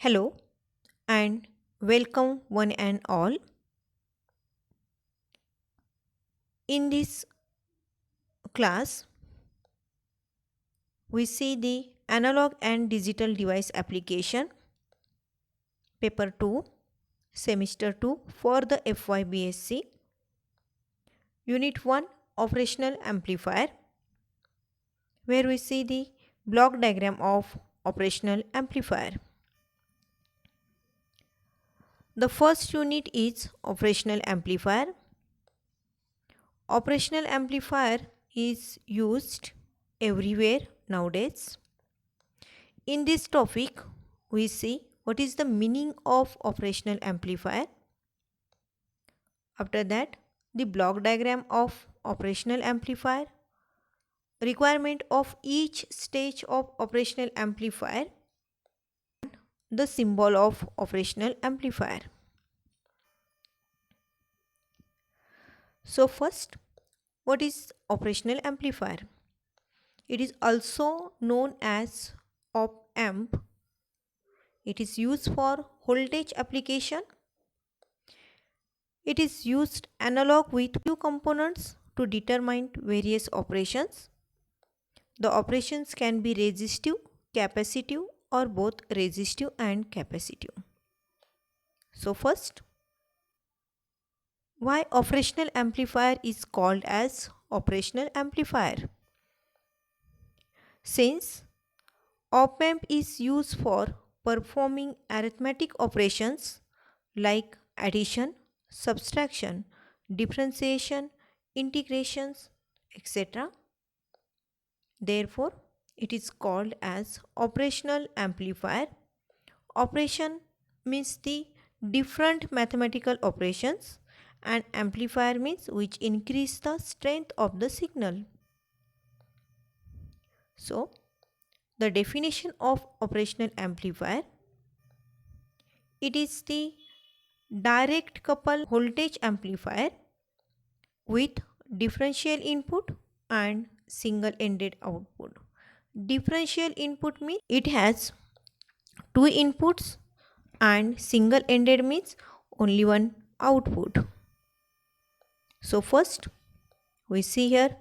Hello and welcome one and all. In this class, we see the analog and digital device application, paper 2, semester 2 for the FYBSc, unit 1 operational amplifier, where we see the block diagram of operational amplifier. The first unit is operational amplifier. Operational amplifier is used everywhere nowadays. In this topic, we see what is the meaning of operational amplifier. After that, the block diagram of operational amplifier, requirement of each stage of operational amplifier, the symbol of operational amplifier. So first, what is operational amplifier? It is also known as op amp. It is used for voltage application. It is used analog with few components to determine various operations. The operations can be resistive, capacitive, or both resistive and capacitive. So first, why operational amplifier is called as operational amplifier? Since op amp is used for performing arithmetic operations like addition, subtraction, differentiation, integrations, etc. Therefore, it is called as operational amplifier. Operation means the different mathematical operations and amplifier means which increase the strength of the signal. So, the definition of operational amplifier, it is the direct couple voltage amplifier with differential input and single ended output. Differential input means it has two inputs and single ended means only one output. So first we see here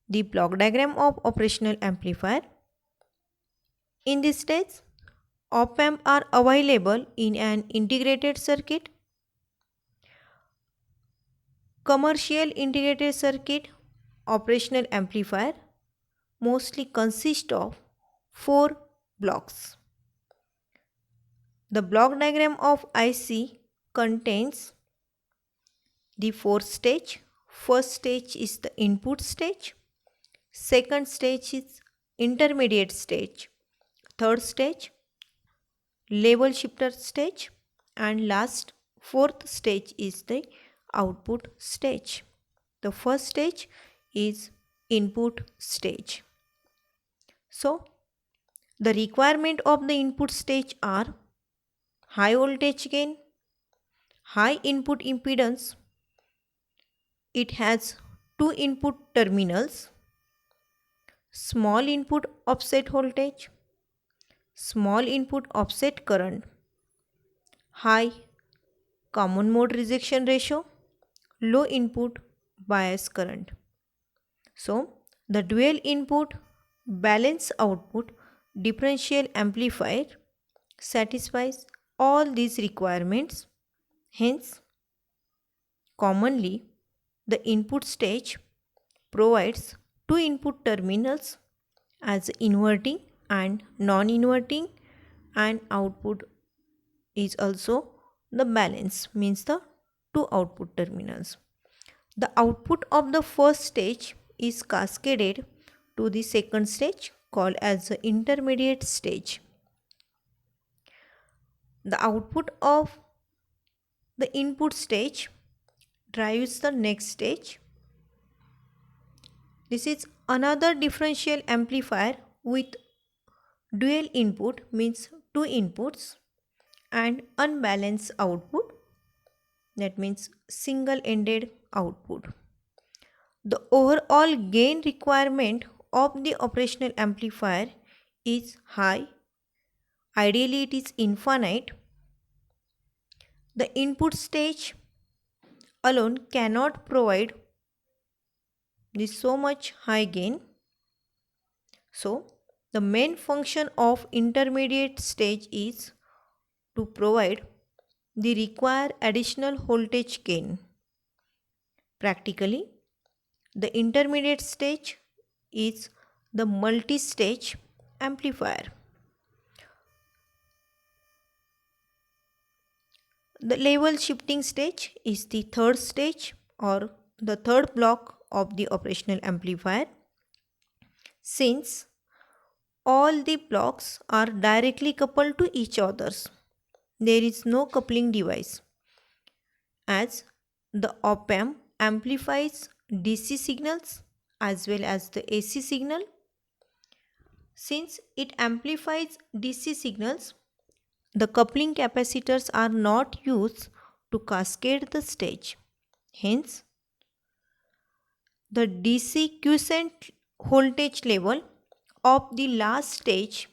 the block diagram of operational amplifier. In this stage, op amp are available in an integrated circuit. Commercial integrated circuit operational amplifier mostly consist of four blocks. The block diagram of IC contains the four stage. First stage is the input stage. Second stage is intermediate stage. Third stage level shifter stage, and last fourth stage is the output stage. The first stage is input stage. So the requirement of the input stage are high voltage gain, high input impedance, it has two input terminals, small input offset voltage, small input offset current, high common mode rejection ratio, low input bias current. So, the dual input balance output differential amplifier satisfies all these requirements. Hence, commonly the input stage provides two input terminals as inverting and non-inverting, and output is also the balance means the two output terminals. The output of the first stage is cascaded to the second stage called as the intermediate stage. The output of the input stage drives the next stage. This is another differential amplifier with dual input means two inputs and unbalanced output, that means single ended output. The overall gain requirement of the operational amplifier is high Ideally, it is infinite. The input stage alone cannot provide this so much high gain. So, the main function of intermediate stage is to provide the required additional voltage gain. Practically, the intermediate stage is the multi-stage amplifier. The level shifting stage is the third stage or the third block of the operational amplifier. Since all the blocks are directly coupled to each other, there is no coupling device. As the op-amp amplifies DC signals as well as the AC signal. Since it amplifies DC signals, the coupling capacitors are not used to cascade the stage. Hence, the DC quiescent voltage level of the last stage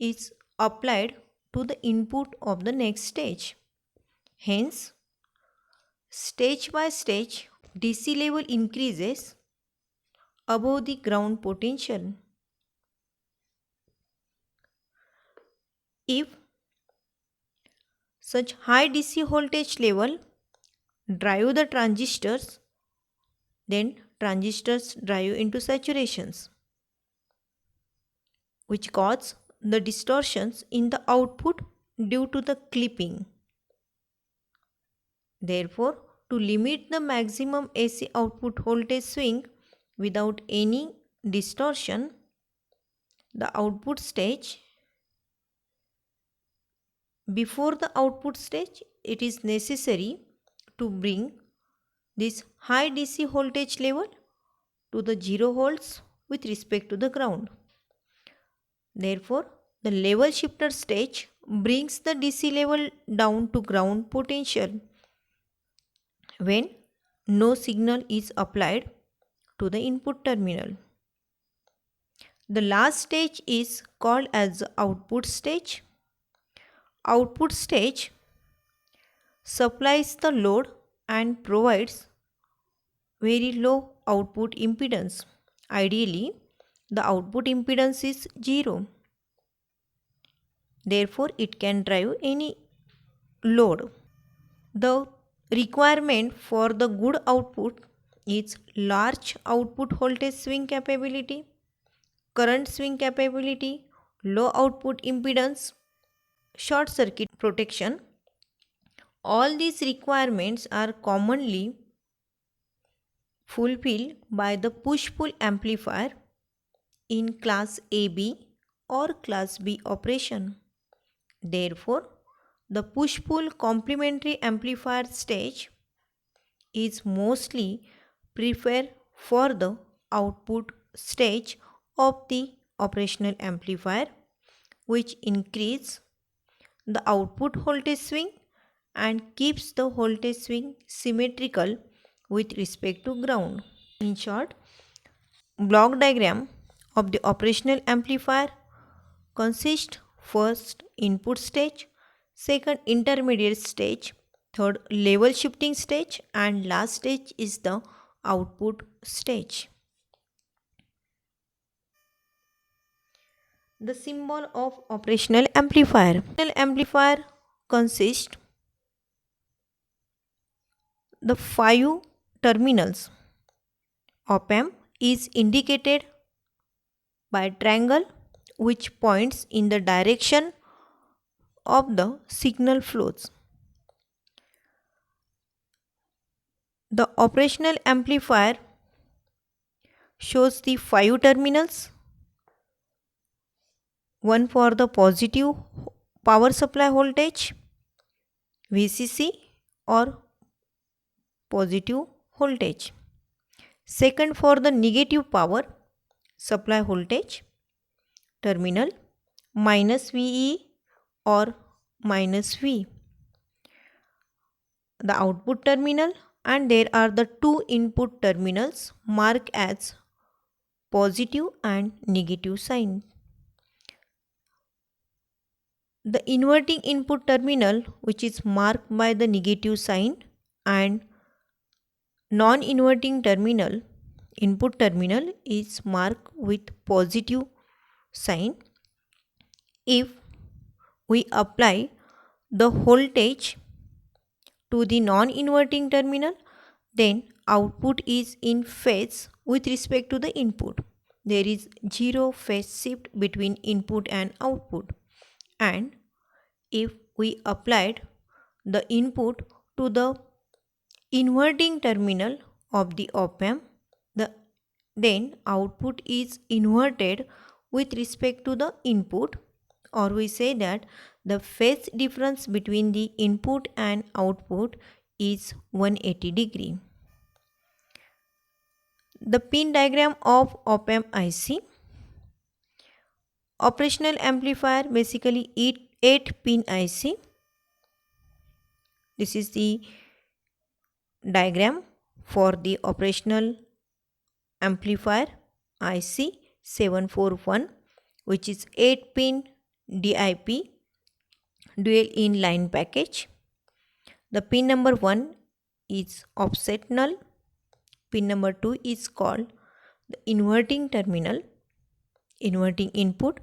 is applied to the input of the next stage. Hence, stage by stage, DC level increases above the ground potential. If such high DC voltage level drive the transistors, then transistors drive into saturations, which cause the distortions in the output due to the clipping. Therefore, to limit the maximum AC output voltage swing without any distortion, the output stage before the output stage, it is necessary to bring this high DC voltage level to the 0 volts with respect to the ground. Therefore, the level shifter stage brings the DC level down to ground potential when no signal is applied to the input terminal. The last stage is called as the output stage. Output stage supplies the load and provides very low output impedance. Ideally, the output impedance is 0. Therefore, it can drive any load. The requirement for the good output is large output voltage swing capability, current swing capability, low output impedance, short circuit protection. All these requirements are commonly fulfilled by the push-pull amplifier in class AB or class B operation. Therefore, the push-pull complementary amplifier stage is mostly preferred for the output stage of the operational amplifier, which increases the output voltage swing and keeps the voltage swing symmetrical with respect to ground. In short, block diagram of the operational amplifier consists first input stage, second intermediate stage, third level shifting stage, and last stage is the output stage. The symbol of operational amplifier. Operational amplifier consists the 5 terminals. Op-amp is indicated by triangle which points in the direction of the signal flows. The operational amplifier shows the 5 terminals, one for the positive power supply voltage VCC or positive voltage. Second for the negative power supply voltage terminal minus VE or minus V. The output terminal, and there are the 2 input terminals marked as positive and negative sign. The inverting input terminal, which is marked by the negative sign, and non-inverting terminal, input terminal, is marked with positive sign. If we apply the voltage to the non-inverting terminal, then output is in phase with respect to the input. There is zero phase shift between input and output. And if we applied the input to the inverting terminal of the op-amp, then output is inverted with respect to the input, or we say that the phase difference between the input and output is 180 degree. The pin diagram of op-amp IC. Operational amplifier, basically 8 pin IC. This is the diagram for the operational amplifier IC 741, which is 8 pin DIP, dual in line package. The pin number 1 is offset null. Pin number 2 is called the inverting terminal, inverting input.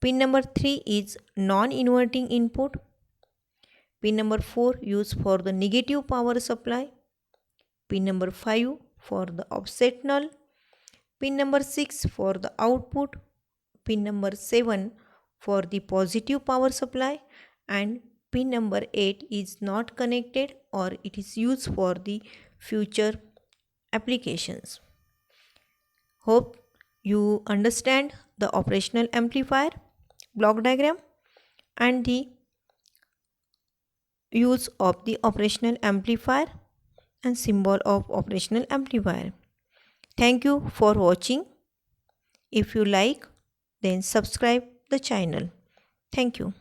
Pin number 3 is non-inverting input. Pin number 4 used for the negative power supply. Pin number 5 for the offset null. Pin number 6 for the output. Pin number 7 for the positive power supply, and pin number 8 is not connected, or it is used for the future applications. Hope you understand the operational amplifier block diagram and the use of the operational amplifier and symbol of operational amplifier. Thank you for watching. If you like, then subscribe the channel. Thank you.